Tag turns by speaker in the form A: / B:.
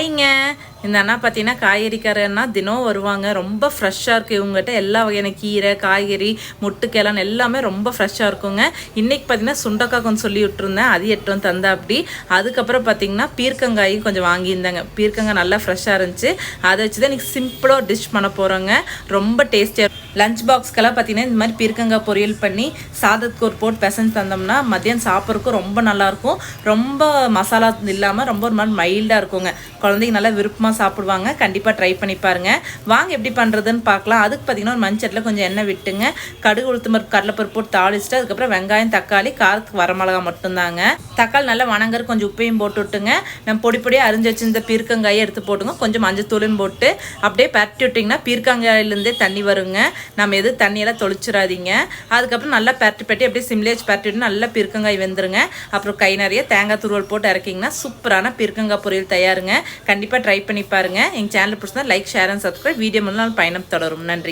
A: ஹாய்ங்க. இந்த அண்ணா பார்த்தீங்கன்னா காய்கறிக்காரன்னா தினம் வருவாங்க. ரொம்ப ஃப்ரெஷ்ஷாக இருக்குது இவங்ககிட்ட. எல்லா வகையான கீரை, காய்கறி, முட்டுக்கிழன் எல்லாமே ரொம்ப ஃப்ரெஷ்ஷாக இருக்குங்க. இன்றைக்கி பார்த்தீங்கன்னா சுண்டக்காய் கொஞ்சம் சொல்லி விட்டுருந்தேன், அது எட்டு வந்து தந்தா அப்படி. அதுக்கப்புறம் பார்த்தீங்கன்னா பீர்க்கங்காயும் கொஞ்சம் வாங்கியிருந்தாங்க. பீர்க்கங்காய் நல்லா ஃப்ரெஷ்ஷாக இருந்துச்சு. அதை வச்சு தான் இன்றைக்கி சிம்பிளாக டிஷ் பண்ண போகிறோங்க. ரொம்ப டேஸ்டியாக லஞ்ச் பாக்ஸ்க்கெல்லாம் பார்த்தீங்கன்னா இந்த மாதிரி பீர்க்கங்காய் பொரியல் பண்ணி சாதத்துக்கு ஒரு போட்டு பிசைஞ்சு தந்தோம்னா மதியம் சாப்பிட்றதுக்கும் ரொம்ப நல்லாயிருக்கும். ரொம்ப மசாலா இல்லாமல் ரொம்ப ஒரு மாதிரி மைல்டாக இருக்குங்க. குழந்தைங்க நல்லா விருப்பமாக சாப்பிடுவாங்க. கண்டிப்பாக ட்ரை பண்ணி பாருங்கள். வாங்க எப்படி பண்ணுறதுன்னு பார்க்கலாம். அதுக்கு பார்த்தீங்கன்னா ஒரு மண்சட்டில் கொஞ்சம் எண்ணெய் விட்டுங்க. கடுகு, உளுத்தம்பருப்பு, கடலைப்பருப்பு போட்டு தாளிச்சுட்டு அதுக்கப்புறம் வெங்காயம், தக்காளி, காரத்துக்கு வரமிளகா மட்டும்தாங்க. தக்காளி நல்லா வணங்குற கொஞ்சம் உப்பையும் போட்டு விட்டுங்க. நம்ம பொடி பொடியாக அரிஞ்சு வச்சு இந்த பீர்க்கங்காயை எடுத்து போட்டுங்க. கொஞ்சம் மஞ்சத்தூளுன்னு போட்டு அப்படியே பரட்டி விட்டிங்கன்னா பீர்க்கங்காயிலேருந்தே தண்ணி வருங்க. நம்ம எது தண்ணியெல்லாம் தொளிச்சிடாதீங்க. அதுக்கப்புறம் நல்லா பரட்டி அப்படியே சிம்லேயே வச்சு பரட்டி விட்டு நல்லா பீர்க்கங்காய் வெந்துருங்க. அப்புறம் கை நிறைய தேங்காய் துருவல் போட்டு இறக்கிங்கன்னா சூப்பரான பீர்க்கங்காய் பொரியல் தயாருங்க. கண்டிப்பாக ட்ரை பண்ணி பாருங்கள். எங்கள் சேனல் பிடிச்சா like, share and subscribe. Video முன்னாள் பயணம் தொடரும். நன்றி.